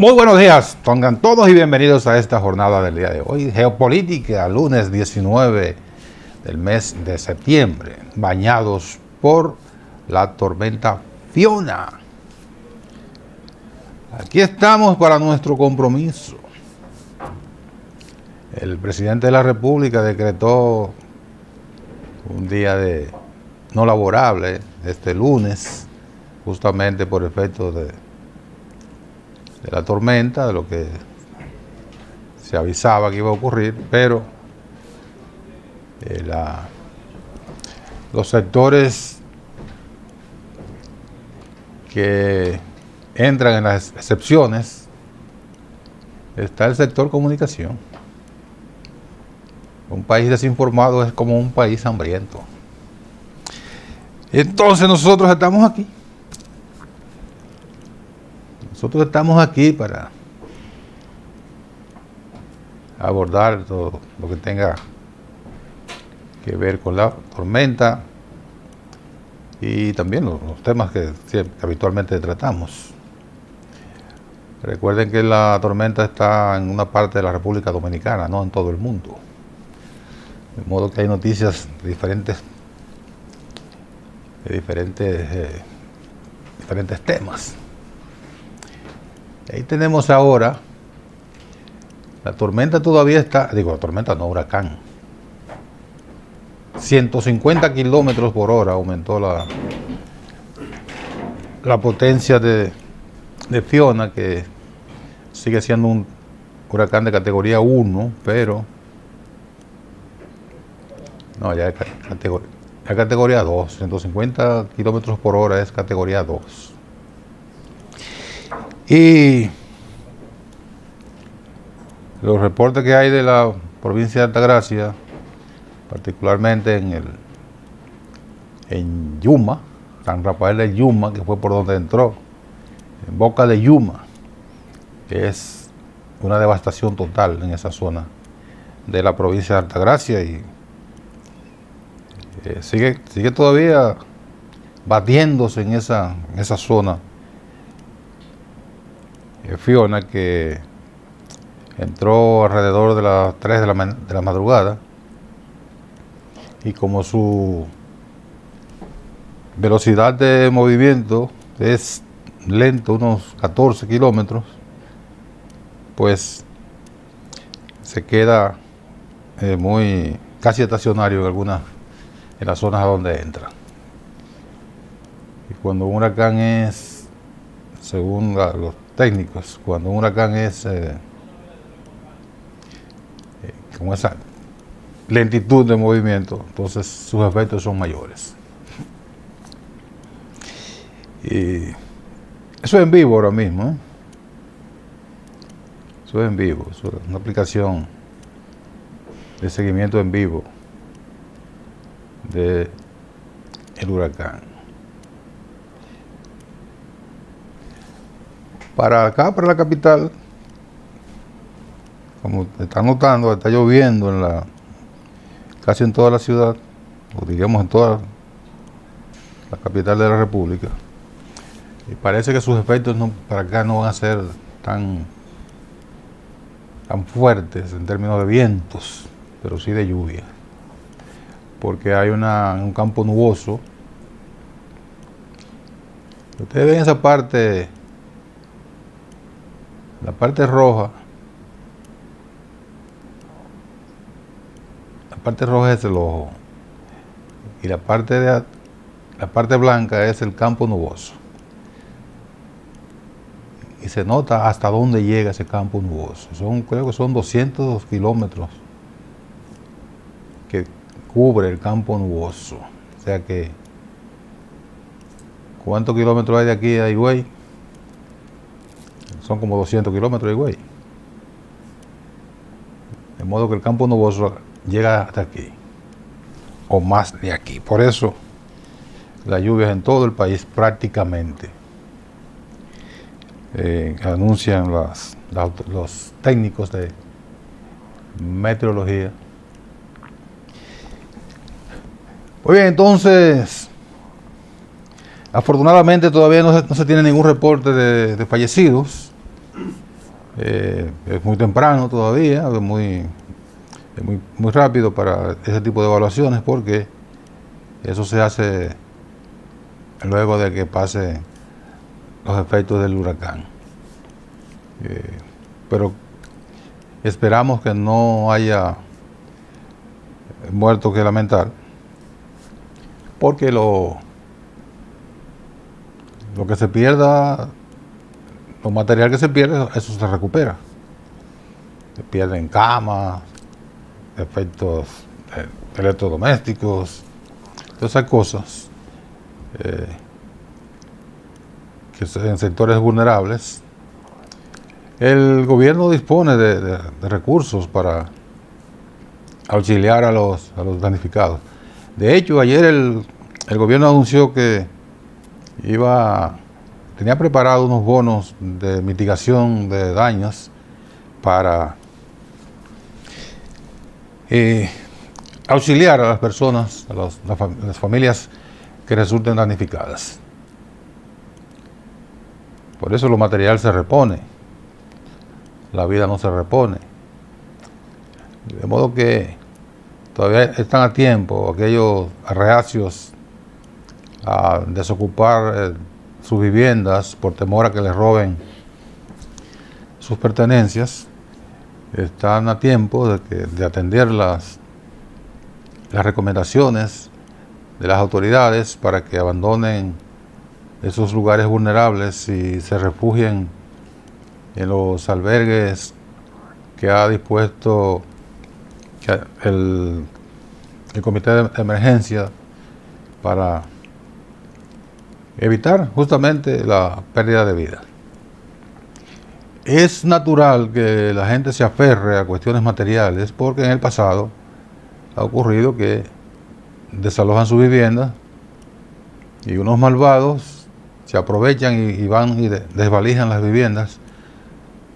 Muy buenos días, tengan todos y bienvenidos a esta jornada del día de hoy. Geopolítica, lunes 19 del mes de septiembre, bañados por la tormenta Fiona. Aquí estamos para nuestro compromiso. El presidente de la República decretó un día no laborable este lunes, justamente por efecto de la tormenta, de lo que se avisaba que iba a ocurrir, pero los sectores que entran en las excepciones, está el sector comunicación. Un país desinformado es como un país hambriento. Entonces nosotros estamos aquí. Nosotros estamos aquí para abordar todo lo que tenga que ver con la tormenta y también los temas que habitualmente tratamos. Recuerden que la tormenta está en una parte de la República Dominicana, no en todo el mundo. De modo que hay noticias de diferentes temas. Ahí tenemos ahora, la tormenta todavía está, tormenta no, huracán. 150 kilómetros por hora aumentó la potencia de Fiona, que sigue siendo un huracán de categoría 1, pero no, ya es categoría 2. 150 kilómetros por hora es categoría 2. Y los reportes que hay de la provincia de Altagracia, particularmente en Yuma, San Rafael de Yuma, que fue por donde entró, en Boca de Yuma, que es una devastación total en esa zona de la provincia de Altagracia, y sigue todavía batiéndose en esa zona. Fiona, que entró alrededor de las 3 de la madrugada, y como su velocidad de movimiento es lento, unos 14 kilómetros, pues se queda casi estacionario en las zonas a donde entra. Y cuando un huracán es, según los técnicos, cuando un huracán es con esa lentitud de movimiento, entonces sus efectos son mayores. Y eso es en vivo ahora mismo, ¿eh? Eso es en vivo, eso es una aplicación de seguimiento en vivo del huracán. Para acá, para la capital, como está notando, está lloviendo casi en toda la ciudad, o diríamos en toda la capital de la República. Y parece que sus efectos para acá no van a ser tan fuertes en términos de vientos, pero sí de lluvia. Porque hay un campo nuboso. Ustedes ven esa parte, la parte roja. La parte roja es el ojo, y la parte blanca es el campo nuboso. Y se nota hasta dónde llega ese campo nuboso. Creo que son 200 kilómetros que cubre el campo nuboso. O sea que, ¿cuántos kilómetros hay de aquí a Higüey? Son como 200 kilómetros de Higüey. De modo que el campo nuboso llega hasta aquí, o más de aquí. Por eso las lluvias en todo el país prácticamente, anuncian los técnicos de meteorología. Muy bien, entonces, afortunadamente todavía no se tiene ningún reporte de fallecidos. Es muy temprano todavía, muy rápido para ese tipo de evaluaciones, porque eso se hace luego de que pasen los efectos del huracán. Pero esperamos que no haya muertos que lamentar, porque lo que se pierda, lo material que se pierde, eso se recupera. Se pierden camas, efectos electrodomésticos, todas esas cosas que en sectores vulnerables. El gobierno dispone de recursos para auxiliar a los damnificados. De hecho, ayer el gobierno anunció que tenía preparado unos bonos de mitigación de daños para auxiliar a las personas, a las familias que resulten damnificadas. Por eso lo material se repone, la vida no se repone. De modo que todavía están a tiempo aquellos reacios a desocupar sus viviendas por temor a que les roben sus pertenencias. Están a tiempo de atender las recomendaciones de las autoridades para que abandonen esos lugares vulnerables y se refugien en los albergues que ha dispuesto el comité de emergencia para evitar justamente la pérdida de vida. Es natural que la gente se aferre a cuestiones materiales porque en el pasado ha ocurrido que desalojan su vivienda y unos malvados se aprovechan y van y desvalijan las viviendas,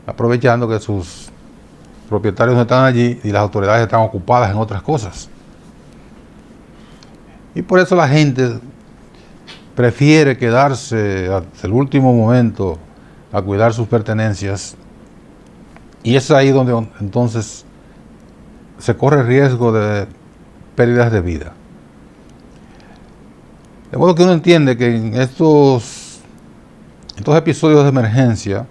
aprovechando que sus propietarios no están allí y las autoridades están ocupadas en otras cosas. Y por eso la gente prefiere quedarse hasta el último momento a cuidar sus pertenencias, y es ahí donde entonces se corre riesgo de pérdidas de vida. De modo que uno entiende que en estos episodios de emergencia,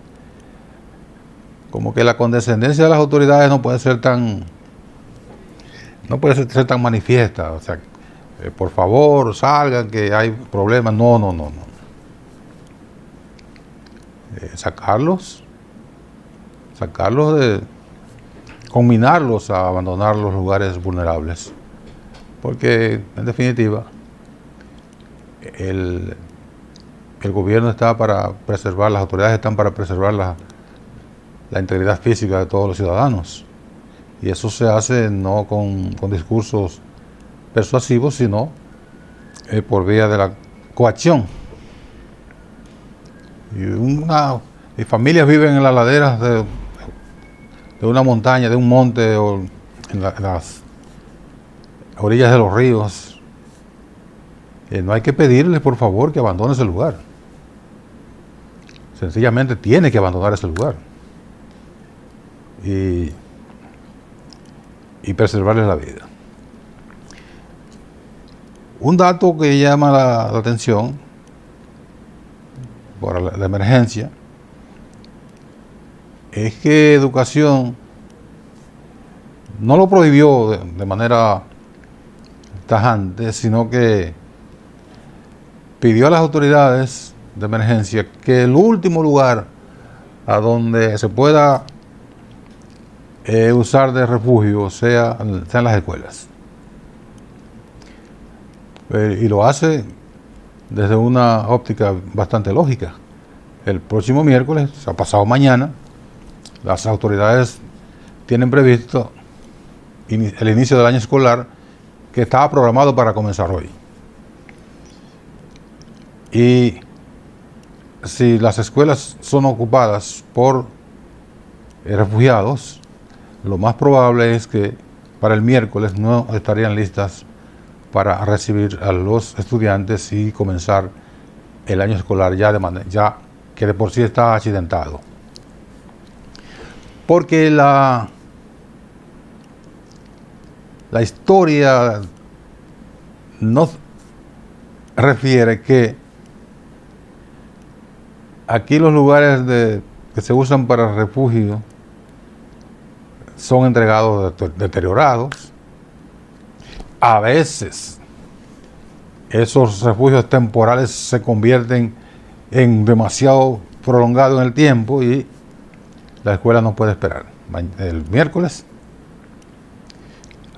como que la condescendencia de las autoridades no puede ser tan manifiesta. O sea, por favor, salgan, que hay problemas. No. Sacarlos, combinarlos a abandonar los lugares vulnerables. Porque, en definitiva, el gobierno está para preservar, las autoridades están para preservar la integridad física de todos los ciudadanos. Y eso se hace no con discursos persuasivos, sino por vía de la coacción. Y familias viven en las laderas de una montaña, de un monte, o en las orillas de los ríos. No hay que pedirles, por favor, que abandone ese lugar. Sencillamente tiene que abandonar ese lugar y preservarles la vida. Un dato que llama la atención por la emergencia es que Educación no lo prohibió de manera tajante, sino que pidió a las autoridades de emergencia que el último lugar a donde se pueda usar de refugio sean las escuelas. Y lo hace desde una óptica bastante lógica. El próximo miércoles, o sea, pasado mañana, las autoridades tienen previsto el inicio del año escolar, que estaba programado para comenzar hoy. Y si las escuelas son ocupadas por refugiados, lo más probable es que para el miércoles no estarían listas para recibir a los estudiantes y comenzar el año escolar ya que de por sí está accidentado. porque la historia nos refiere que aquí los lugares que se usan para refugio son entregados deteriorados. A veces esos refugios temporales se convierten en demasiado prolongado en el tiempo y la escuela no puede esperar. El miércoles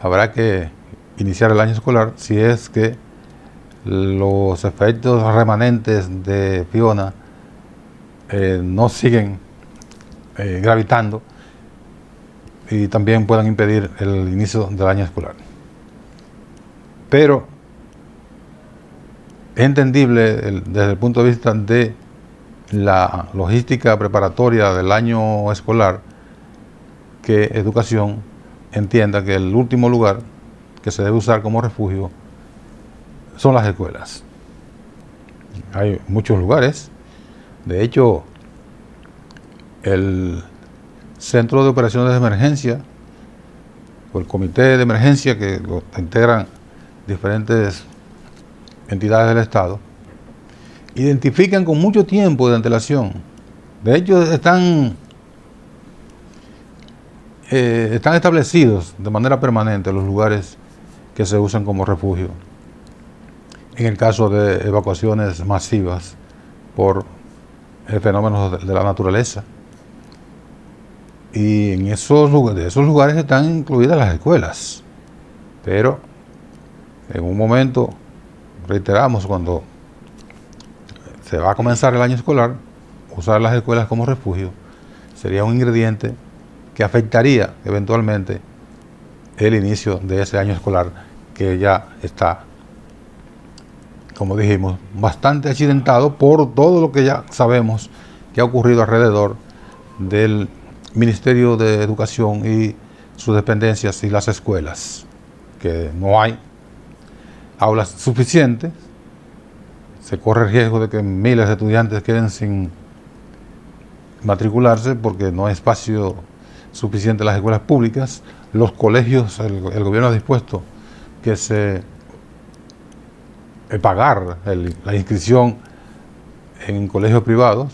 habrá que iniciar el año escolar si es que los efectos remanentes de Fiona no siguen gravitando y también puedan impedir el inicio del año escolar. Pero es entendible desde el punto de vista de la logística preparatoria del año escolar que Educación entienda que el último lugar que se debe usar como refugio son las escuelas. Hay muchos lugares. De hecho, el Centro de Operaciones de Emergencia o el Comité de Emergencia, que lo integran diferentes entidades del Estado, identifican con mucho tiempo de antelación. De hecho, están establecidos de manera permanente los lugares que se usan como refugio en el caso de evacuaciones masivas por fenómenos de la naturaleza. Y en esos lugares están incluidas las escuelas. Pero en un momento, reiteramos, cuando se va a comenzar el año escolar, usar las escuelas como refugio sería un ingrediente que afectaría eventualmente el inicio de ese año escolar, que ya está, como dijimos, bastante accidentado por todo lo que ya sabemos que ha ocurrido alrededor del Ministerio de Educación y sus dependencias y las escuelas, que no hay aulas suficientes, se corre el riesgo de que miles de estudiantes queden sin matricularse porque no hay espacio suficiente en las escuelas públicas. Los colegios, el gobierno ha dispuesto que se pagar la inscripción en colegios privados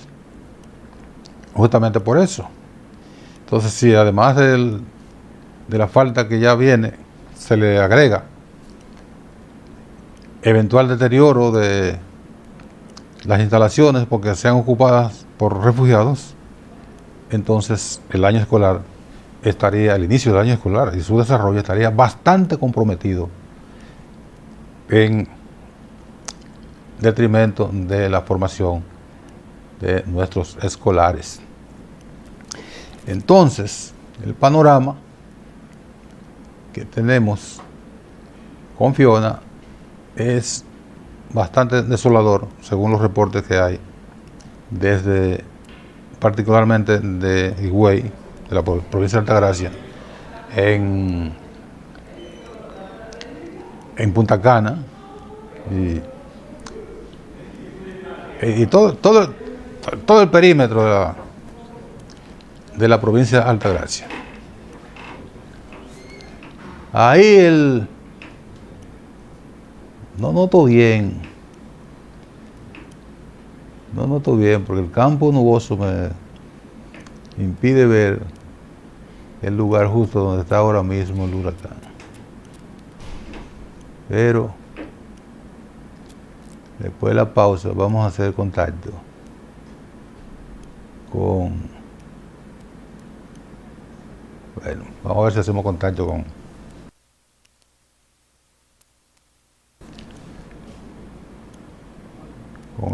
justamente por eso. Entonces, si además de la falta que ya viene se le agrega eventual deterioro de las instalaciones porque sean ocupadas por refugiados, entonces el inicio del año escolar y su desarrollo estaría bastante comprometido en detrimento de la formación de nuestros escolares. Entonces, el panorama que tenemos con Fiona es bastante desolador, según los reportes que hay, particularmente de Higüey, de la provincia de Altagracia, en Punta Cana y todo el perímetro de la provincia de Altagracia. Ahí no noto bien porque el campo nuboso me impide ver el lugar justo donde está ahora mismo el huracán. Pero después de la pausa vamos a hacer contacto vamos a ver si hacemos contacto con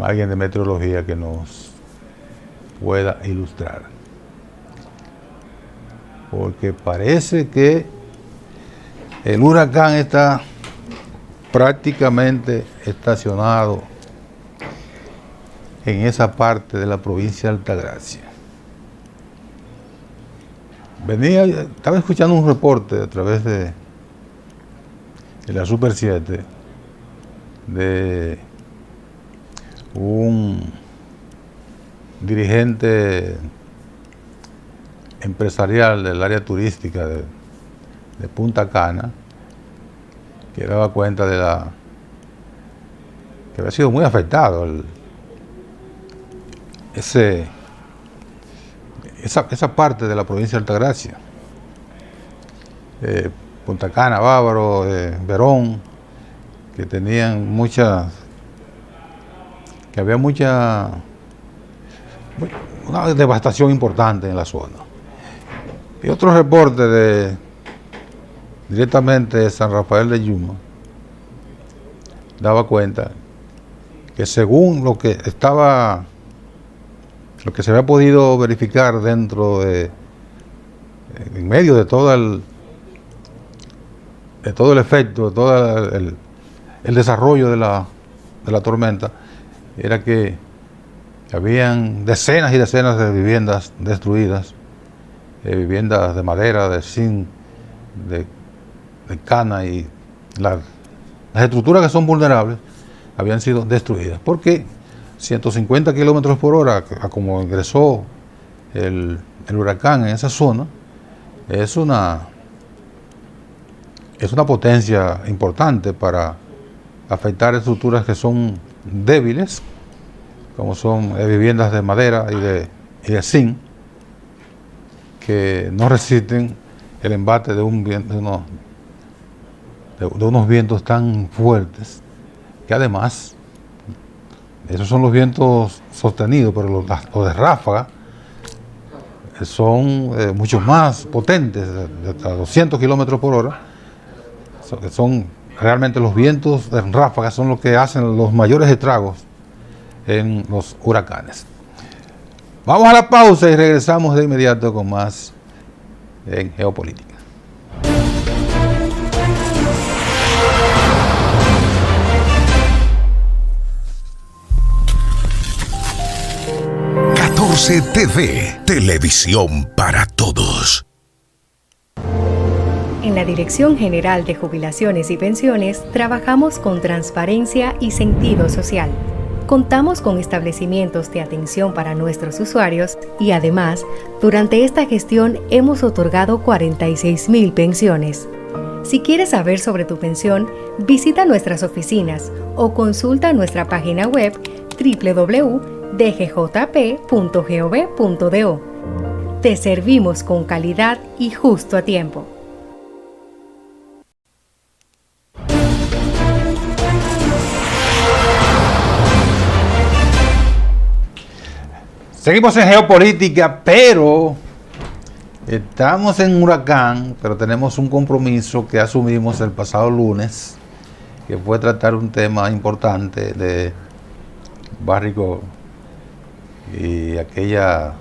alguien de meteorología que nos pueda ilustrar. Porque parece que el huracán está prácticamente estacionado en esa parte de la provincia de Altagracia. Estaba escuchando un reporte a través de la Super 7 de un dirigente empresarial del área turística de Punta Cana, que daba cuenta de que había sido muy afectado esa parte de la provincia de Altagracia, Punta Cana, Bávaro, Verón, que tenían que había una devastación importante en la zona. Y otro reporte directamente de San Rafael de Yuma daba cuenta que según lo que se había podido verificar en medio de todo el efecto, de todo el desarrollo de la tormenta, era que habían decenas y decenas de viviendas destruidas, viviendas de madera, de zinc, de cana, y las estructuras que son vulnerables habían sido destruidas. Porque 150 kilómetros por hora, como ingresó el huracán en esa zona, es una potencia importante para afectar estructuras que son débiles, como son viviendas de madera y de zinc, que no resisten el embate de unos vientos tan fuertes, que además, esos son los vientos sostenidos, pero los de ráfaga son mucho más potentes, de hasta 200 kilómetros por hora. Son realmente los vientos de ráfaga, son los que hacen los mayores estragos en los huracanes. Vamos a la pausa y regresamos de inmediato con más en Geopolítica. TV, televisión para todos. En la Dirección General de Jubilaciones y Pensiones trabajamos con transparencia y sentido social. Contamos con establecimientos de atención para nuestros usuarios y además, durante esta gestión hemos otorgado 46,000 pensiones. Si quieres saber sobre tu pensión, visita nuestras oficinas o consulta nuestra página web www.dgjp.gov.do. Te servimos con calidad y justo a tiempo. Seguimos en Geopolítica, pero estamos en huracán, pero tenemos un compromiso que asumimos el pasado lunes, que fue tratar un tema importante de Barrico y aquella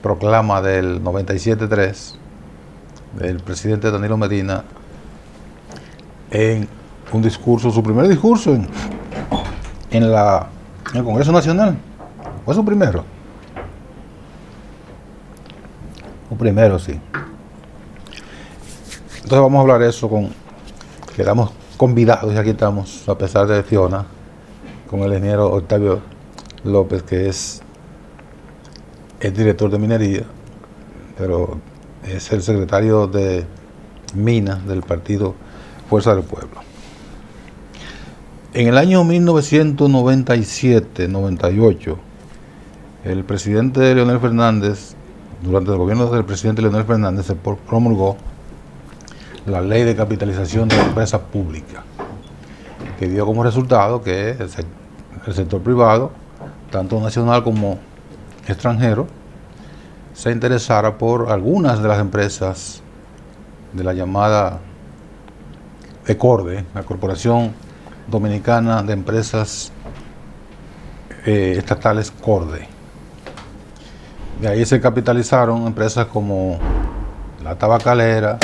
proclama del 97-3 del presidente Danilo Medina en un discurso, su primer discurso en el Congreso Nacional. ¿Fue su primero? O primero, sí. Entonces vamos a hablar de eso quedamos convidados, y aquí estamos, a pesar de Fiona, con el ingeniero Octavio López, que es el director de minería, pero es el secretario de Minas del partido Fuerza del Pueblo. En el año 1997-98, el presidente Leonel Fernández, durante el gobierno del presidente Leonel Fernández, se promulgó la ley de capitalización de la empresa pública, que dio como resultado que el sector privado, tanto nacional como extranjero, se interesara por algunas de las empresas de la llamada ECORDE, la Corporación Dominicana de Empresas Estatales CORDE. De ahí se capitalizaron empresas como La Tabacalera,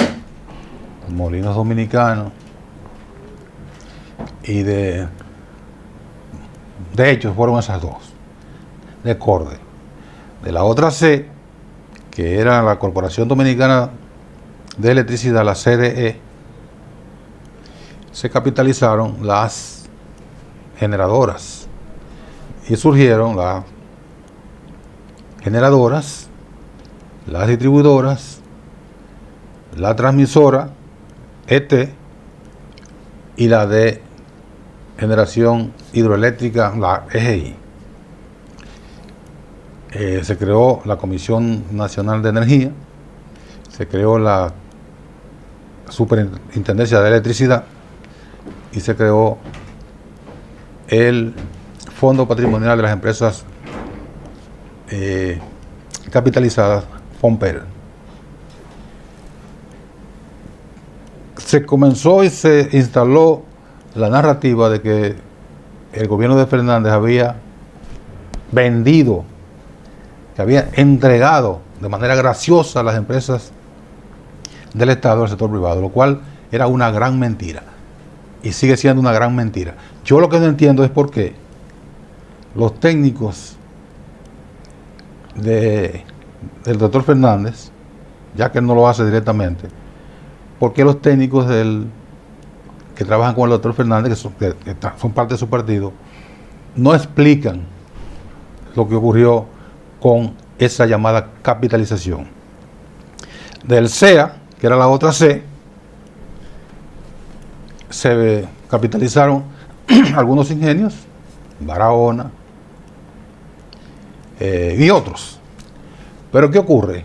Molinos Dominicanos, y de hecho fueron esas dos, de CORDE. De la otra C, que era la Corporación Dominicana de Electricidad, la CDE, se capitalizaron las generadoras y surgieron las generadoras las distribuidoras, la transmisora ET y la de generación hidroeléctrica, la EGI. Se creó la Comisión Nacional de Energía, se creó la Superintendencia de Electricidad y se creó el Fondo Patrimonial de las Empresas Capitalizadas, FOMPEL. Se comenzó y se instaló la narrativa de que el gobierno de Fernández había vendido, que había entregado de manera graciosa las empresas del Estado al sector privado, lo cual era una gran mentira y sigue siendo una gran mentira. Yo lo que no entiendo es por qué los técnicos del doctor Fernández, ya que él no lo hace directamente, por qué los técnicos que trabajan con el doctor Fernández, que son parte de su partido, no explican lo que ocurrió con esa llamada capitalización. Del CEA, que era la otra C, se capitalizaron algunos ingenios, Barahona y otros. Pero ¿qué ocurre?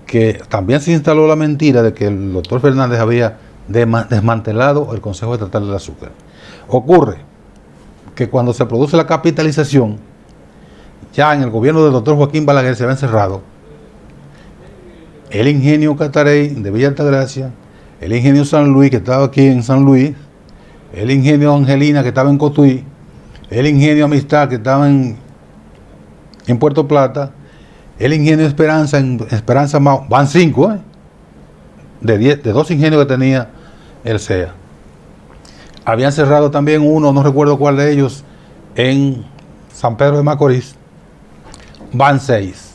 Que también se instaló la mentira de que el doctor Fernández había desmantelado el Consejo Estatal del Azúcar. Ocurre que cuando se produce la capitalización, ya en el gobierno del doctor Joaquín Balaguer se había encerrado el ingenio Catarey de Villa Altagracia, el ingenio San Luis que estaba aquí en San Luis, el ingenio Angelina que estaba en Cotuí, el ingenio Amistad que estaba en Puerto Plata, el ingenio Esperanza en Esperanza Mao, van 5, de 2 ingenios que tenía el CEA. Habían cerrado también uno, no recuerdo cuál de ellos, en San Pedro de Macorís, van 6.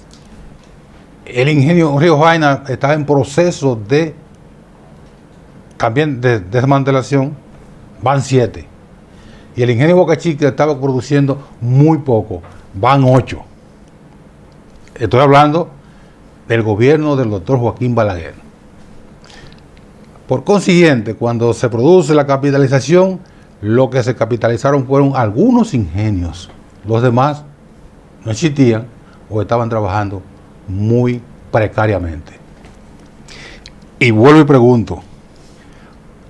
El ingenio Río Jaina está en proceso también de desmantelación, van 7. Y el ingenio Boca Chica estaba produciendo muy poco, van 8. Estoy hablando del gobierno del doctor Joaquín Balaguer. Por consiguiente, cuando se produce la capitalización, lo que se capitalizaron fueron algunos ingenios. Los demás no existían o estaban trabajando muy precariamente. Y vuelvo y pregunto,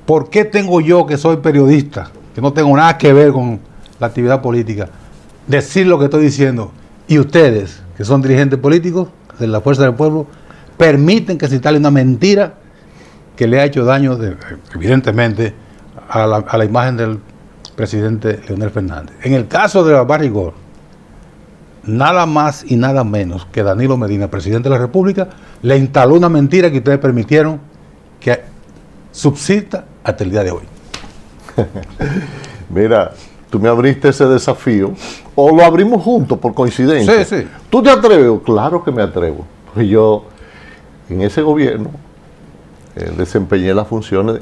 ¿por qué tengo yo, que soy periodista, que no tengo nada que ver con la actividad política, decir lo que estoy diciendo, y ustedes, que son dirigentes políticos de la Fuerza del Pueblo, permiten que se instale una mentira que le ha hecho daño, evidentemente, a la imagen del presidente Leonel Fernández? En el caso de la Barrigol, nada más y nada menos que Danilo Medina, presidente de la República, le instaló una mentira que ustedes permitieron que subsista hasta el día de hoy. Mira, tú me abriste ese desafío, o lo abrimos juntos por coincidencia. Sí, sí. ¿Tú te atreves? Claro que me atrevo. Pues yo, en ese gobierno, desempeñé las funciones,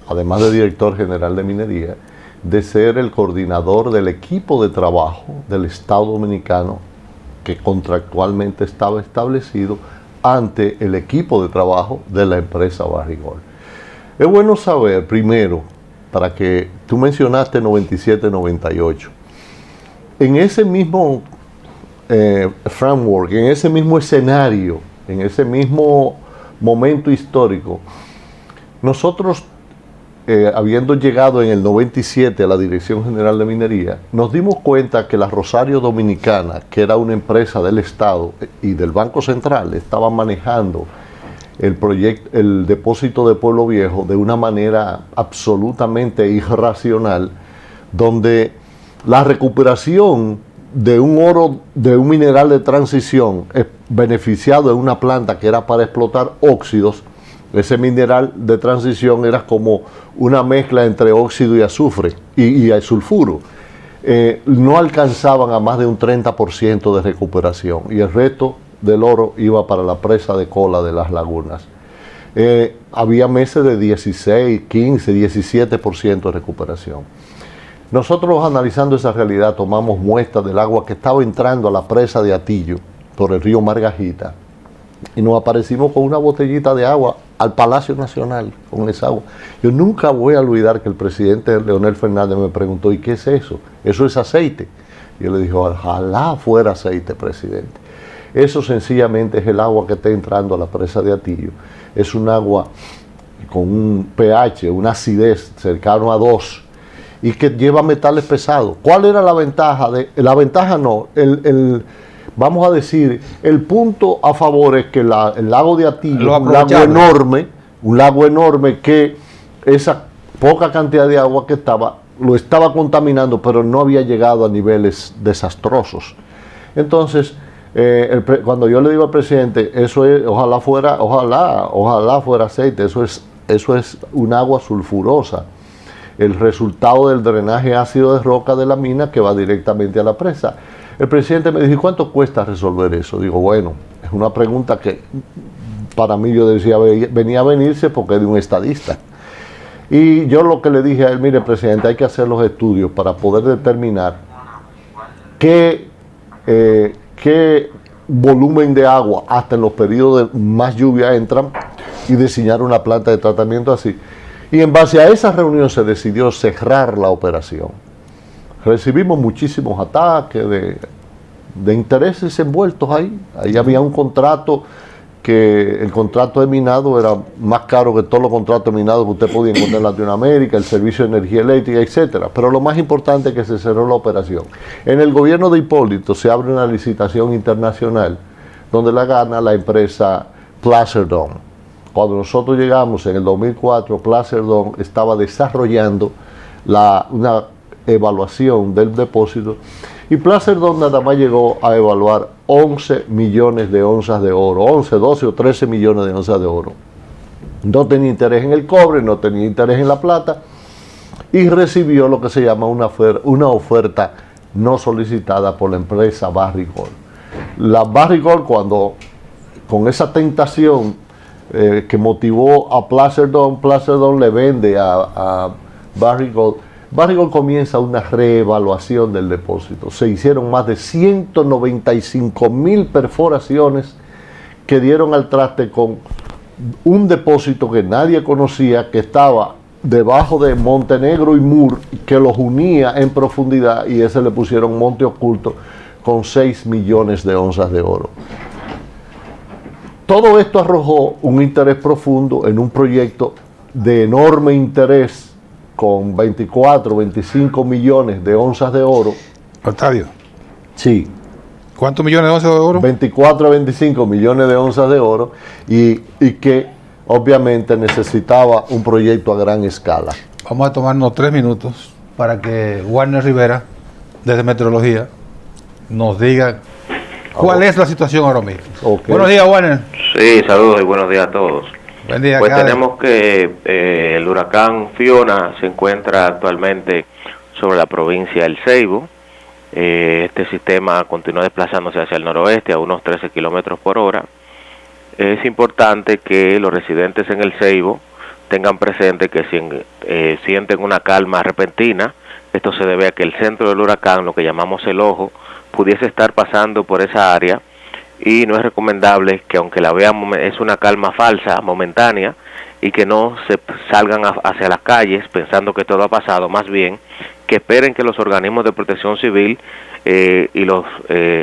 además de director general de minería, de ser el coordinador del equipo de trabajo del Estado Dominicano que contractualmente estaba establecido ante el equipo de trabajo de la empresa Barrigol. Es bueno saber, primero, para que tú mencionaste 97-98, en ese mismo framework, en ese mismo escenario, en ese mismo momento histórico, nosotros, habiendo llegado en el 97 a la Dirección General de Minería, nos dimos cuenta que la Rosario Dominicana, que era una empresa del Estado y del Banco Central, estaba manejando el depósito de Pueblo Viejo de una manera absolutamente irracional, donde la recuperación de un oro, de un mineral de transición beneficiado en una planta que era para explotar óxidos, ese mineral de transición era como una mezcla entre óxido y azufre y sulfuro. No alcanzaban a más de un 30% de recuperación y el resto del oro iba para la presa de cola de las lagunas. Había meses de 16, 15, 17% de recuperación. Nosotros, analizando esa realidad, tomamos muestras del agua que estaba entrando a la presa de Atillo, por el río Margajita, y nos aparecimos con una botellita de agua al Palacio Nacional con esa agua. Yo nunca voy a olvidar que el presidente Leonel Fernández me preguntó, ¿y qué es eso? Eso es aceite. Y yo le dije, ojalá fuera aceite, presidente. Eso sencillamente es el agua que está entrando a la presa de Atillo. Es un agua con un pH, una acidez cercano a 2, y que lleva metales pesados. ¿Cuál era la ventaja? La ventaja no, vamos a decir, el punto a favor es que el lago de Atillo es un lago enorme que esa poca cantidad de agua que lo estaba contaminando, pero no había llegado a niveles desastrosos. Entonces, cuando yo le digo al presidente, eso es, ojalá fuera aceite, eso es un agua sulfurosa, el resultado del drenaje ácido de roca de la mina que va directamente a la presa. El presidente me dijo, ¿cuánto cuesta resolver eso? Digo, bueno, es una pregunta que para mí yo decía, venía a venirse porque es de un estadista. Y yo lo que le dije a él, mire, presidente, hay que hacer los estudios para poder determinar qué volumen de agua hasta en los periodos de más lluvia entran y diseñar una planta de tratamiento así. Y en base a esa reunión se decidió cerrar la operación. Recibimos muchísimos ataques de intereses envueltos ahí. Ahí había un contrato que el contrato de minado era más caro que todos los contratos de minado que usted podía encontrar en Latinoamérica, el servicio de energía eléctrica, etcétera. Pero lo más importante es que se cerró la operación. En el gobierno de Hipólito se abre una licitación internacional donde la gana la empresa Placer Dome. Cuando nosotros llegamos en el 2004, Placer Dome estaba desarrollando una evaluación del depósito, y Placer Dome nada más llegó a evaluar 11 millones de onzas de oro, 11, 12 o 13 millones de onzas de oro. No tenía interés en el cobre, no tenía interés en la plata, y recibió lo que se llama una oferta no solicitada por la empresa Barrick Gold. La Barrick Gold, con esa tentación que motivó a Placer Dome le vende a Barrick Gold. Barrick Gold comienza una reevaluación del depósito. Se hicieron más de 195,000 perforaciones que dieron al traste con un depósito que nadie conocía, que estaba debajo de Montenegro y Mur, que los unía en profundidad, y ese le pusieron Monte Oculto con 6 millones de onzas de oro. Todo esto arrojó un interés profundo en un proyecto de enorme interés con 24, 25 millones de onzas de oro. Octavio. Sí. ¿Cuántos millones de onzas de oro? 24 a 25 millones de onzas de oro y que obviamente necesitaba un proyecto a gran escala. Vamos a tomarnos 3 minutos para que Warner Rivera, desde Meteorología, nos diga cuál es la situación ahora mismo. Okay. Buenos días, Warner. Sí, saludos y buenos días a todos. Buen día. Pues tenemos que el huracán Fiona se encuentra actualmente sobre la provincia del Ceibo. Este sistema continúa desplazándose hacia el noroeste a unos 13 kilómetros por hora. Es importante que los residentes en el Ceibo tengan presente que si sienten una calma repentina, esto se debe a que el centro del huracán, lo que llamamos el ojo, pudiese estar pasando por esa área, y no es recomendable que, aunque la vean, es una calma falsa, momentánea, y que no se salgan hacia las calles pensando que todo ha pasado, más bien que esperen que los organismos de protección civil y los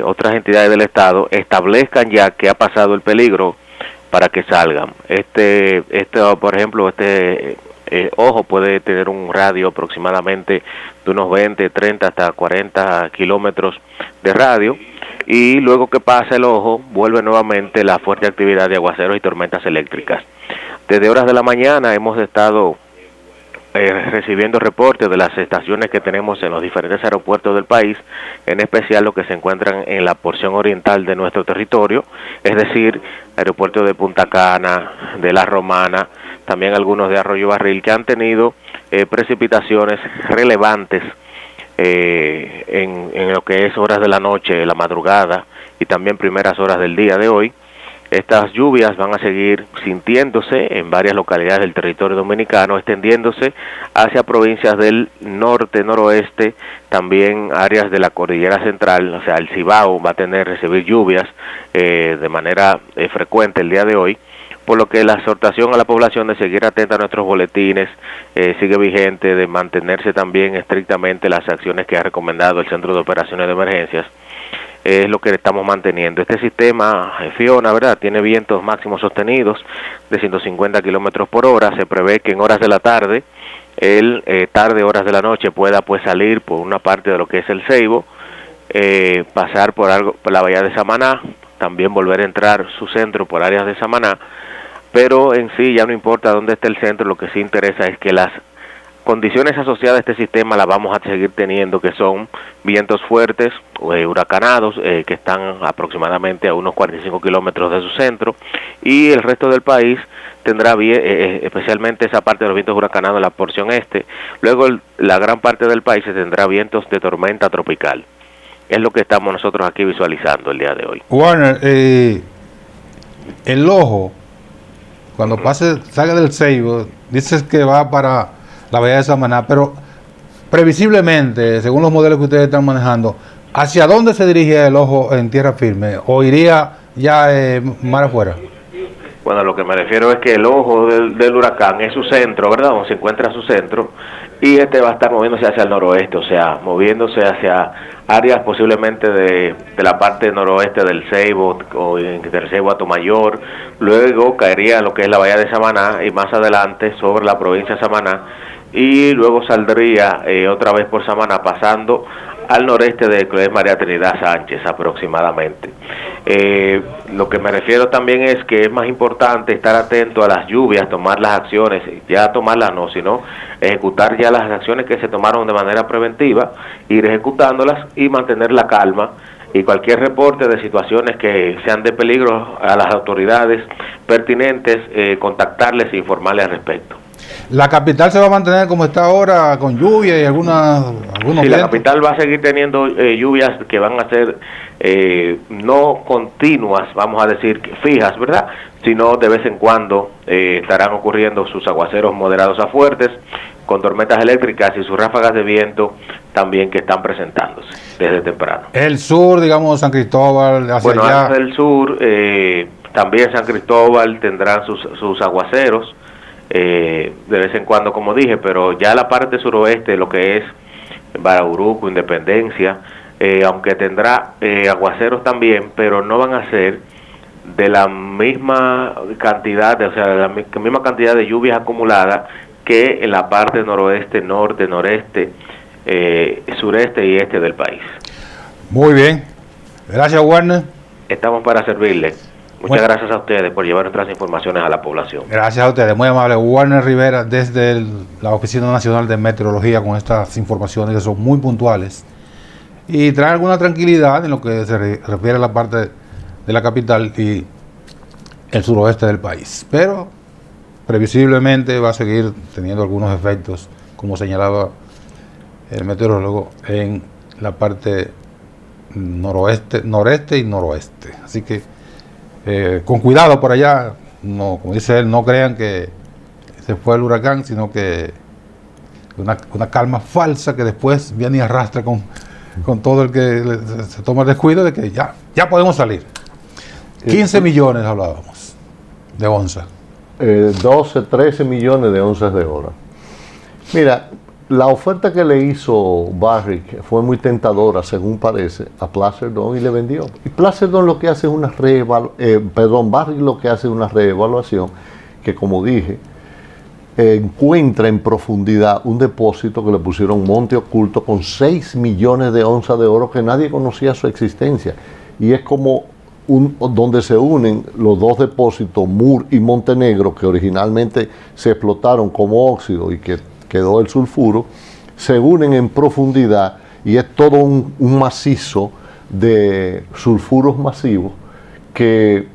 otras entidades del Estado establezcan ya que ha pasado el peligro para que salgan. Por ejemplo, ojo puede tener un radio aproximadamente de unos 20, 30 hasta 40 kilómetros de radio, y luego que pasa el ojo vuelve nuevamente la fuerte actividad de aguaceros y tormentas eléctricas. Desde horas de la mañana hemos estado recibiendo reportes de las estaciones que tenemos en los diferentes aeropuertos del país, en especial los que se encuentran en la porción oriental de nuestro territorio, es decir, aeropuertos de Punta Cana, de La Romana, también algunos de Arroyo Barril, que han tenido precipitaciones relevantes en lo que es horas de la noche, la madrugada y también primeras horas del día de hoy. Estas lluvias van a seguir sintiéndose en varias localidades del territorio dominicano, extendiéndose hacia provincias del norte, noroeste, también áreas de la cordillera central, o sea, el Cibao va a recibir lluvias de manera frecuente el día de hoy, por lo que la exhortación a la población de seguir atenta a nuestros boletines sigue vigente, de mantenerse también estrictamente las acciones que ha recomendado el Centro de Operaciones de Emergencias. Es lo que estamos manteniendo. Este sistema Fiona, ¿verdad?, tiene vientos máximos sostenidos de 150 kilómetros por hora. Se prevé que en horas de la tarde, horas de la noche, pueda pues salir por una parte de lo que es el Ceibo, pasar por la bahía de Samaná, también volver a entrar su centro por áreas de Samaná, pero en sí ya no importa dónde esté el centro, lo que sí interesa es que las condiciones asociadas a este sistema las vamos a seguir teniendo, que son vientos fuertes, huracanados, que están aproximadamente a unos 45 kilómetros de su centro, y el resto del país tendrá especialmente esa parte de los vientos huracanados en la porción este. Luego la gran parte del país tendrá vientos de tormenta tropical. Es lo que estamos nosotros aquí visualizando el día de hoy. Warner, el ojo, cuando salga del Ceibo, dices que va para la bahía de Samaná, pero previsiblemente, según los modelos que ustedes están manejando, ¿hacia dónde se dirige el ojo en tierra firme? ¿O iría ya mar afuera? Bueno, lo que me refiero es que el ojo del huracán es su centro, ¿verdad?, donde se encuentra su centro, y este va a estar moviéndose hacia el noroeste, o sea, moviéndose hacia áreas posiblemente de la parte noroeste del Ceibo, o del Ceibo a Tomayor. Luego caería en lo que es la bahía de Samaná, y más adelante sobre la provincia de Samaná, y luego saldría otra vez por Samaná, pasando al noreste de María Trinidad Sánchez aproximadamente. Lo que me refiero también es que es más importante estar atento a las lluvias, tomar las acciones, ya tomarlas no, sino ejecutar ya las acciones que se tomaron de manera preventiva, ir ejecutándolas y mantener la calma, y cualquier reporte de situaciones que sean de peligro a las autoridades pertinentes, contactarles e informarles al respecto. ¿La capital se va a mantener como está ahora, con lluvia y algunos Sí, la capital va a seguir teniendo lluvias que van a ser no continuas, vamos a decir fijas, ¿verdad?, sino de vez en cuando estarán ocurriendo sus aguaceros moderados a fuertes, con tormentas eléctricas y sus ráfagas de viento también que están presentándose desde temprano. El sur, digamos, San Cristóbal, hacia allá. Hacia el sur, también San Cristóbal tendrán sus aguaceros, de vez en cuando, como dije, pero ya la parte suroeste, lo que es Baraburuco, Independencia, aunque tendrá aguaceros también, pero no van a ser de la misma cantidad, o sea, de la misma cantidad de lluvias acumuladas que en la parte noroeste, norte, noreste, sureste y este del país. Muy bien. Gracias, Warner. Estamos para servirle. Muchas gracias a ustedes por llevar nuestras informaciones a la población. Gracias a ustedes, muy amable. Warner Rivera, desde la Oficina Nacional de Meteorología, con estas informaciones que son muy puntuales y traen alguna tranquilidad en lo que se refiere a la parte de la capital y el suroeste del país. Pero previsiblemente va a seguir teniendo algunos efectos, como señalaba el meteorólogo, en la parte noroeste, noreste y noroeste. Así que con cuidado por allá, no, como dice él, no crean que se fue el huracán, sino que una calma falsa que después viene y arrastra con todo el que se toma el descuido de que ya podemos salir. 15 millones hablábamos de onzas. 12, 13 millones de onzas de oro. Mira, la oferta que le hizo Barrick fue muy tentadora, según parece, a Placer Dome, y le vendió. Y Placer Dome lo que hace es Barrick lo que hace es una reevaluación que, como dije, encuentra en profundidad un depósito que le pusieron Monte Oculto con 6 millones de onzas de oro que nadie conocía su existencia. Y es como donde se unen los dos depósitos, Mur y Montenegro, que originalmente se explotaron como óxido y que quedó el sulfuro, se unen en profundidad y es todo un macizo de sulfuros masivos que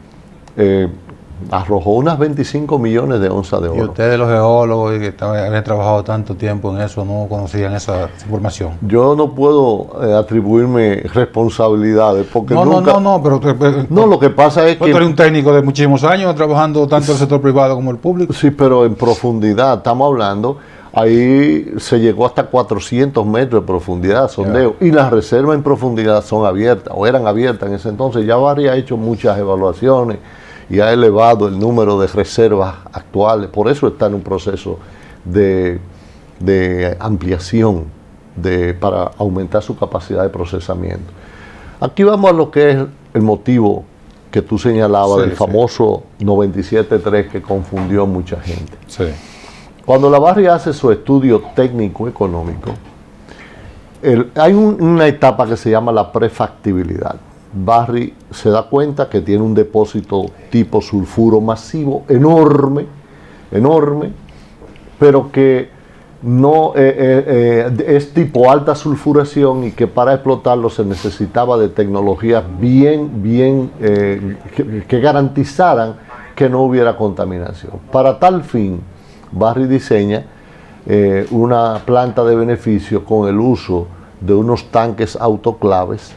arrojó unas 25 millones de onzas de Y oro. ustedes, los geólogos, y que habían trabajado tanto tiempo en eso, no conocían esa información. Yo no puedo atribuirme responsabilidades porque No, nunca... pero No, lo que pasa es tú que... eres un técnico de muchísimos años trabajando tanto en el sector privado como el público. Sí, pero en profundidad, estamos hablando, ahí se llegó hasta 400 metros de profundidad, sondeo, y las reservas en profundidad son abiertas, o eran abiertas en ese entonces. Ya Barrick ha hecho muchas evaluaciones y ha elevado el número de reservas actuales, por eso está en un proceso de ampliación para aumentar su capacidad de procesamiento. Aquí vamos a lo que es el motivo que tú señalabas, Sí, del sí. famoso 97.3 que confundió a mucha gente. Sí. Cuando la Barrick hace su estudio técnico-económico, hay una etapa que se llama la prefactibilidad. Barrick se da cuenta que tiene un depósito tipo sulfuro masivo enorme, pero que no es tipo alta sulfuración y que para explotarlo se necesitaba de tecnologías que garantizaran que no hubiera contaminación. Para tal fin, Barrick diseña una planta de beneficio con el uso de unos tanques autoclaves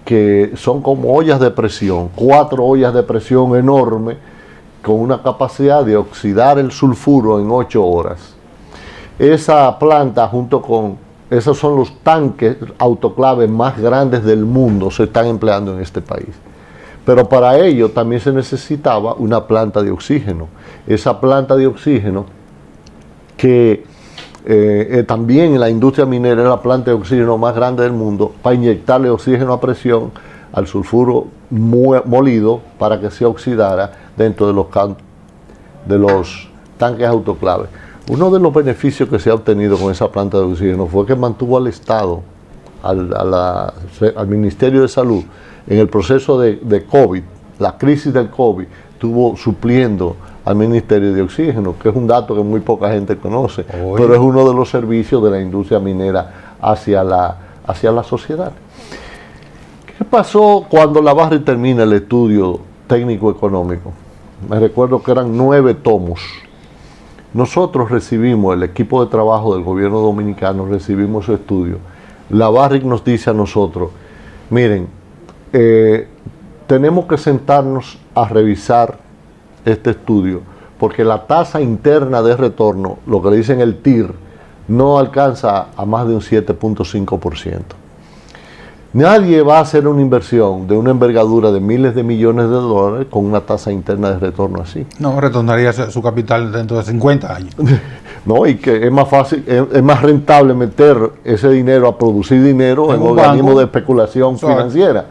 que son como ollas de presión, 4 ollas de presión enormes con una capacidad de oxidar el sulfuro en 8 horas. Esa planta esos son los tanques autoclaves más grandes del mundo, se están empleando en este país. Pero para ello también se necesitaba una planta de oxígeno. Esa planta de oxígeno que también en la industria minera es la planta de oxígeno más grande del mundo, para inyectarle oxígeno a presión al sulfuro molido para que se oxidara dentro de los tanques autoclaves. Uno de los beneficios que se ha obtenido con esa planta de oxígeno fue que mantuvo al Estado, al Ministerio de Salud, en el proceso de COVID, la crisis del COVID, estuvo supliendo al Ministerio de Oxígeno, que es un dato que muy poca gente conoce, pero es uno de los servicios de la industria minera hacia la sociedad. ¿Qué pasó cuando la Barrick termina el estudio técnico-económico? Me recuerdo que eran 9 tomos. Nosotros recibimos, el equipo de trabajo del gobierno dominicano, recibimos su estudio. La Barrick nos dice a nosotros, miren, tenemos que sentarnos a revisar este estudio, porque la tasa interna de retorno, lo que le dicen el TIR, no alcanza a más de un 7.5%. Nadie va a hacer una inversión de una envergadura de miles de millones de dólares con una tasa interna de retorno así. No, retornaría su capital dentro de 50 años. No, y que es más fácil, es más rentable meter ese dinero a producir dinero en organismos de especulación financiera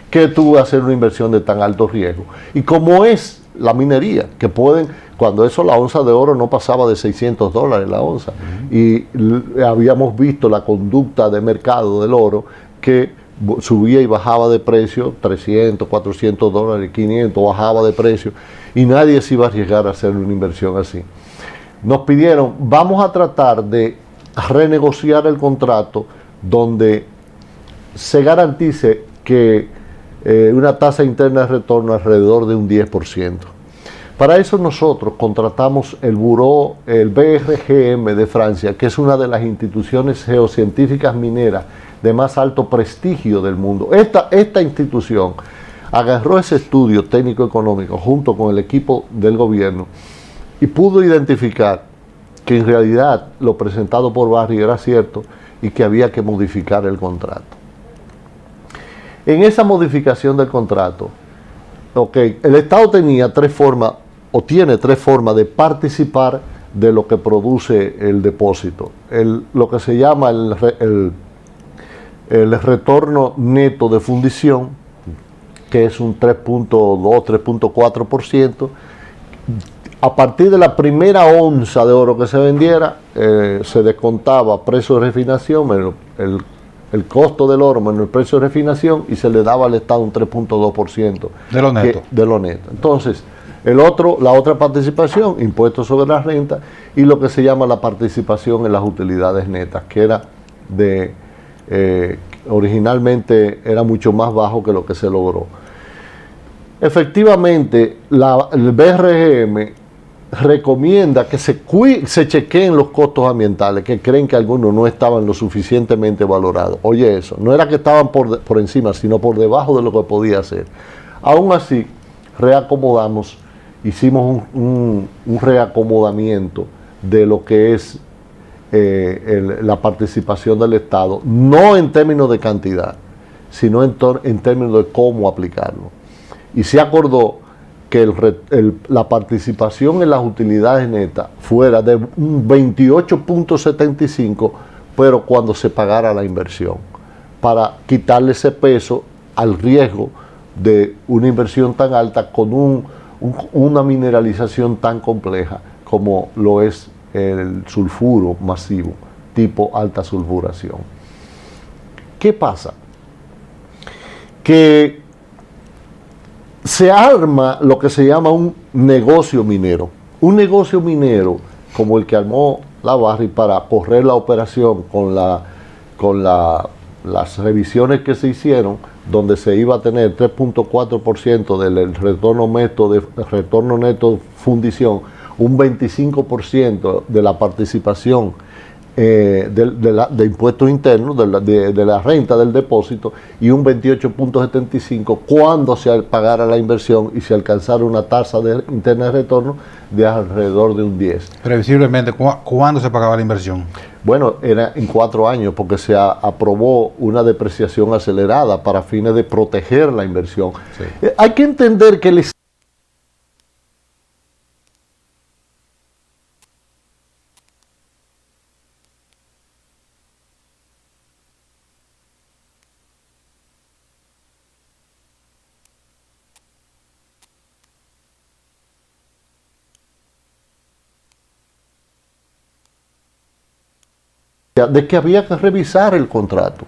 que tú hacer una inversión de tan alto riesgo. Y como es la minería, que pueden, cuando eso la onza de oro no pasaba de $600 la onza, y habíamos visto la conducta de mercado del oro que subía y bajaba de precio, $300, $400, $500, bajaba de precio, y nadie se iba a arriesgar a hacer una inversión así. Nos pidieron, vamos a tratar de renegociar el contrato donde se garantice que una tasa interna de retorno alrededor de un 10%. Para eso nosotros contratamos el BRGM de Francia, que es una de las instituciones geocientíficas mineras de más alto prestigio del mundo. Esta institución agarró ese estudio técnico-económico junto con el equipo del gobierno y pudo identificar que en realidad lo presentado por Barrick era cierto y que había que modificar el contrato. En esa modificación del contrato, el Estado tenía tiene tres formas de participar de lo que produce el depósito. Lo que se llama el retorno neto de fundición, que es un 3.2, 3.4%. A partir de la primera onza de oro que se vendiera, se descontaba precio de refinación menos el costo del oro menos el precio de refinación y se le daba al Estado un 3.2% de lo neto. De lo neto. Entonces, la otra participación, impuestos sobre la renta, y lo que se llama la participación en las utilidades netas, que era originalmente era mucho más bajo que lo que se logró. Efectivamente, el BRGM recomienda que se chequeen los costos ambientales, que creen que algunos no estaban lo suficientemente valorados. Oye, eso, no era que estaban por encima, sino por debajo de lo que podía hacer. Aún así, reacomodamos, hicimos un reacomodamiento de lo que es la participación del Estado, no en términos de cantidad, sino en términos de cómo aplicarlo. Y se acordó que la participación en las utilidades netas fuera de un 28.75, pero cuando se pagara la inversión, para quitarle ese peso al riesgo de una inversión tan alta con una mineralización tan compleja como lo es el sulfuro masivo, tipo alta sulfuración. ¿Qué pasa? Que se arma lo que se llama un negocio minero. Un negocio minero como el que armó la Barrick para correr la operación con las revisiones que se hicieron, donde se iba a tener 3.4% del retorno neto de fundición, un 25% de la participación de impuestos internos, de la renta del depósito, y un 28.75% cuando se pagara la inversión y se alcanzara una tasa interna de retorno de alrededor de un 10%. Previsiblemente, ¿cuándo se pagaba la inversión? Bueno, era en 4 años, porque se aprobó una depreciación acelerada para fines de proteger la inversión. Sí. Hay que entender que de que había que revisar el contrato.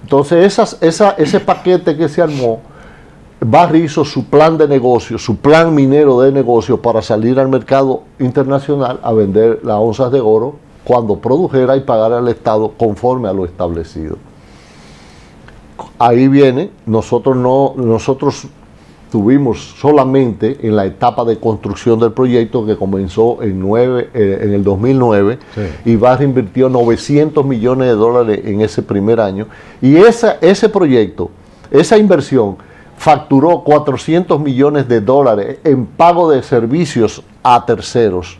Entonces ese paquete que se armó, Barrick hizo su plan de negocio, su plan minero de negocio para salir al mercado internacional a vender las onzas de oro cuando produjera y pagara al Estado conforme a lo establecido. Ahí viene, nosotros tuvimos solamente en la etapa de construcción del proyecto, que comenzó en el 2009, sí, y Barrick invirtió $900 millones en ese primer año, y ese proyecto, esa inversión, facturó $400 millones en pago de servicios a terceros,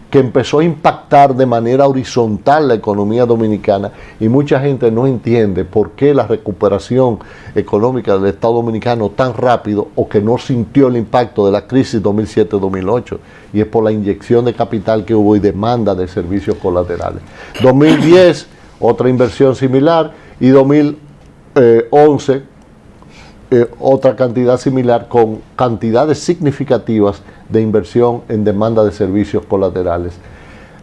que empezó a impactar de manera horizontal la economía dominicana, y mucha gente no entiende por qué la recuperación económica del Estado dominicano tan rápido, o que no sintió el impacto de la crisis 2007-2008, y es por la inyección de capital que hubo y demanda de servicios colaterales. 2010, otra inversión similar, y 2011, otra cantidad similar, con cantidades significativas de inversión en demanda de servicios colaterales.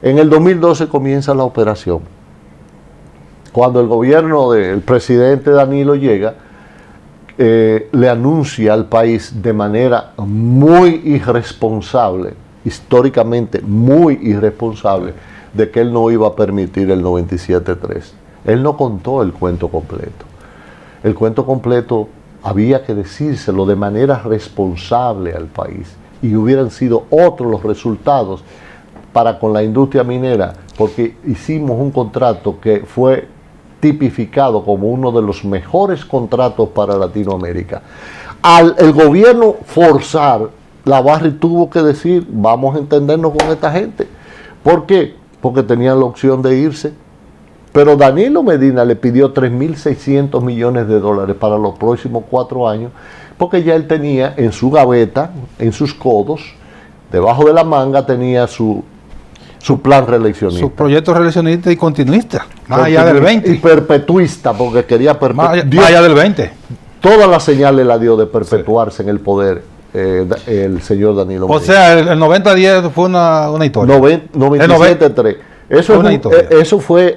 En el 2012 comienza la operación. Cuando el gobierno del presidente Danilo llega, le anuncia al país de manera muy irresponsable, históricamente muy irresponsable, de que él no iba a permitir el 97.3. Él no contó el cuento completo. El cuento completo había que decírselo de manera responsable al país, y hubieran sido otros los resultados para con la industria minera, porque hicimos un contrato que fue tipificado como uno de los mejores contratos para Latinoamérica. Al el gobierno forzar, la Barrick tuvo que decir: vamos a entendernos con esta gente. ¿Por qué? Porque tenían la opción de irse. Pero Danilo Medina le pidió $3.600 millones para los próximos 4 años, porque ya él tenía en su gaveta, en sus codos, debajo de la manga, tenía su plan reeleccionista. Su proyecto reeleccionista y continuista, más allá del 20. Y perpetuista, porque quería más allá del 20. Todas las señales la dio de perpetuarse en el poder el señor Danilo Medina. O sea, el 90-10 fue una historia. 97-3. Eso fue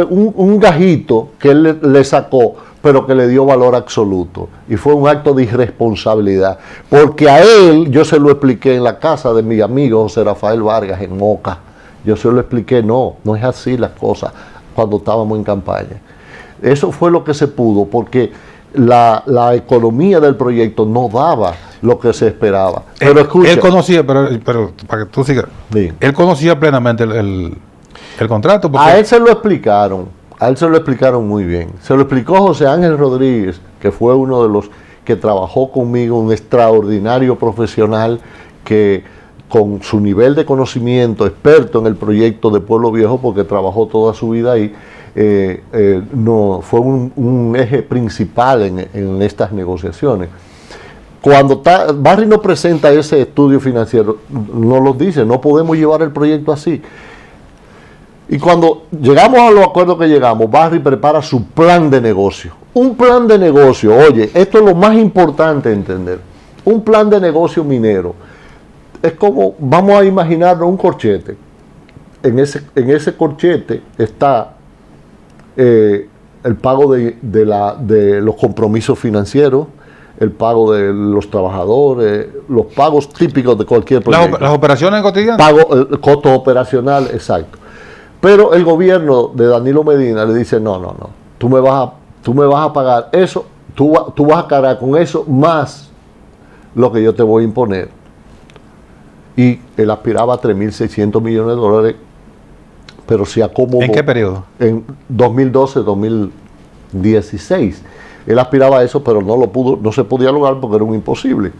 un gajito que él le sacó, pero que le dio valor absoluto, y fue un acto de irresponsabilidad, porque a él, yo se lo expliqué en la casa de mi amigo José Rafael Vargas en Moca, yo se lo expliqué: no es así las cosas, cuando estábamos en campaña. Eso fue lo que se pudo, porque la economía del proyecto no daba lo que se esperaba. Pero escucha, él conocía, pero para que tú sigas, sí, él conocía plenamente el contrato. a él se lo explicaron, muy bien. Se lo explicó José Ángel Rodríguez, que fue uno de los que trabajó conmigo, un extraordinario profesional que con su nivel de conocimiento, experto en el proyecto de Pueblo Viejo, porque trabajó toda su vida ahí, fue un eje principal en estas negociaciones. Cuando Barry nos presenta ese estudio financiero, nos lo dice, no podemos llevar el proyecto así. Y cuando llegamos a los acuerdos que llegamos, Barry prepara su plan de negocio. Un plan de negocio, oye, esto es lo más importante de entender. Un plan de negocio minero es como, vamos a imaginarnos un corchete. En ese corchete está el pago de los compromisos financieros, el pago de los trabajadores, los pagos típicos de cualquier proyecto. Las operaciones cotidianas. El costo operacional, exacto. Pero el gobierno de Danilo Medina le dice, no, tú me vas a pagar eso, tú vas a cargar con eso más lo que yo te voy a imponer. Y él aspiraba a 3.600 millones de dólares, pero se acomodó. ¿En qué periodo? En 2012-2016. Él aspiraba a eso, pero no se podía lograr porque era un imposible.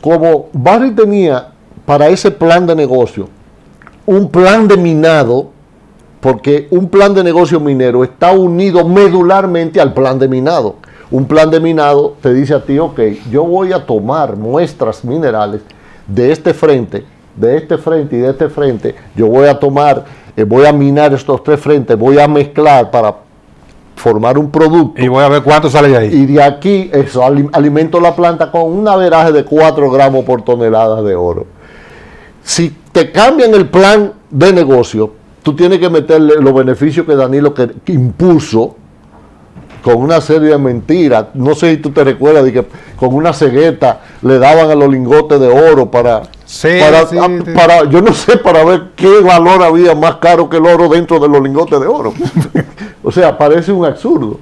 Como Barry tenía para ese plan de negocio un plan de minado, porque un plan de negocio minero está unido medularmente al plan de minado. Un plan de minado te dice a ti, ok, yo voy a tomar muestras minerales de este frente y de este frente, yo voy a minar estos 3 frentes, voy a mezclar para formar un producto. Y voy a ver cuánto sale de ahí. Y de aquí, eso, alimento la planta con un averaje de 4 gramos por tonelada de oro. Si te cambian el plan de negocio, tú tienes que meterle los beneficios que Danilo que impuso con una serie de mentiras. No sé si tú te recuerdas de que con una cegueta le daban a los lingotes de oro para yo no sé, para ver qué valor había más caro que el oro dentro de los lingotes de oro. O sea, parece un absurdo.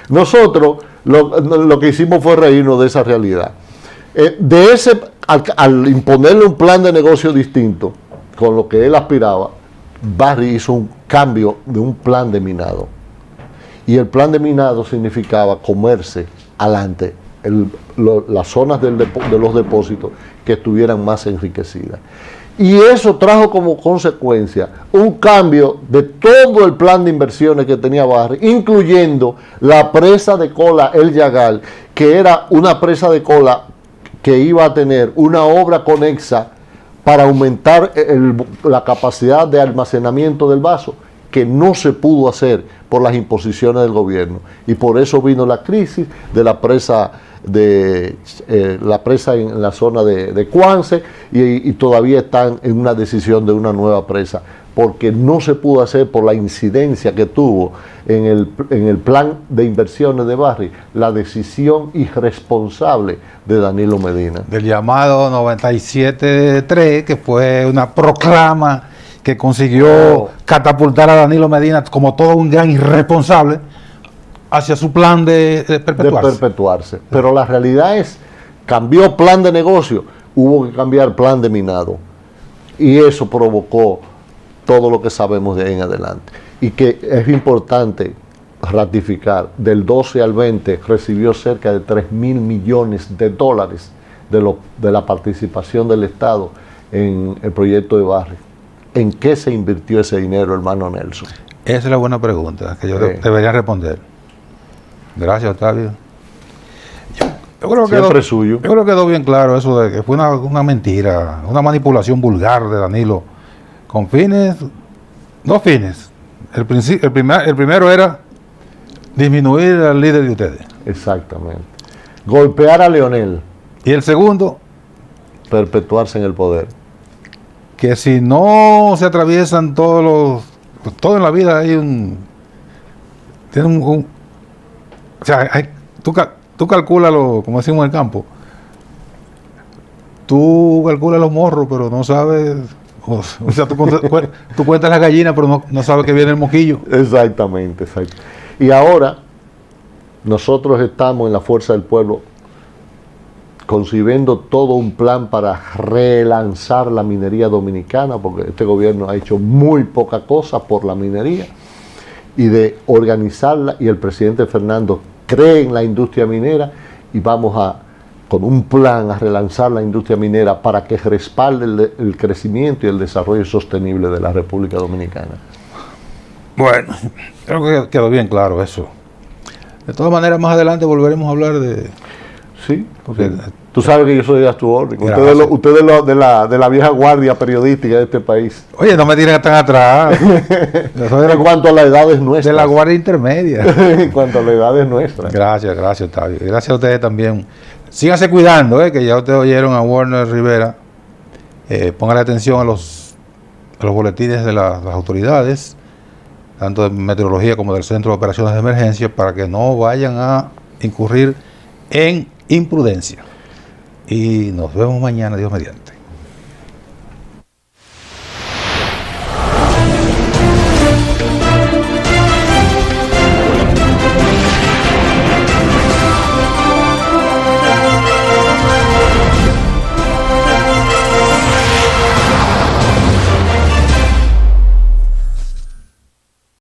Nosotros lo que hicimos fue reírnos de esa realidad. Al imponerle un plan de negocio distinto con lo que él aspiraba, Barry hizo un cambio de un plan de minado. Y el plan de minado significaba comerse adelante las zonas de los depósitos que estuvieran más enriquecidas. Y eso trajo como consecuencia un cambio de todo el plan de inversiones que tenía Barry, incluyendo la presa de cola El Yagal, que era una presa de cola que iba a tener una obra conexa para aumentar la capacidad de almacenamiento del vaso, que no se pudo hacer por las imposiciones del gobierno. Y por eso vino la crisis de la presa en la zona de Cuance, y todavía están en una decisión de una nueva presa, porque no se pudo hacer por la incidencia que tuvo en el plan de inversiones de Barry, la decisión irresponsable de Danilo Medina. Del llamado 97.3, que fue una proclama que consiguió catapultar a Danilo Medina como todo un gran irresponsable hacia su plan de perpetuarse. Pero la realidad es, cambió plan de negocio, hubo que cambiar plan de minado. Y eso provocó todo lo que sabemos de ahí en adelante. Y que es importante ratificar, del 12 al 20 recibió cerca de 3.000 millones de dólares de la participación del Estado en el proyecto de Barry. ¿En qué se invirtió ese dinero, hermano Nelson? Esa es la buena pregunta que yo debería responder. Gracias, Octavio. Yo creo que quedó bien claro eso de que fue una mentira, una manipulación vulgar de Danilo, con dos fines. El primero era disminuir al líder de ustedes. Exactamente. Golpear a Leonel. Y el segundo, perpetuarse en el poder. Que si no se atraviesan todo en la vida hay o sea, tú calculas como decimos en el campo, tú calculas los morros, pero no sabes, o sea, tú cuentas las gallinas, pero no sabes que viene el moquillo. Exactamente, exacto. Y ahora, nosotros estamos en la Fuerza del Pueblo concibiendo todo un plan para relanzar la minería dominicana, porque este gobierno ha hecho muy poca cosa por la minería, y de organizarla, y el presidente Fernando cree en la industria minera, y vamos con un plan a relanzar la industria minera para que respalde el crecimiento y el desarrollo sostenible de la República Dominicana. Bueno, creo que quedó bien claro eso. De todas maneras, más adelante volveremos a hablar de... Sí, Porque, tú sabes que yo soy a tu orden. Ustedes de la vieja guardia periodística de este país. Oye, no me tiren tan atrás. Yo soy En cuanto a la edad es nuestra. de la guardia intermedia. En cuanto a la edad es nuestra. Gracias, Octavio. Y gracias a ustedes también. Síganse cuidando, que ya ustedes oyeron a Warner Rivera. Pónganle atención a los boletines de las autoridades, tanto de meteorología como del Centro de Operaciones de Emergencia, para que no vayan a incurrir en imprudencia. Y nos vemos mañana, Dios mediante.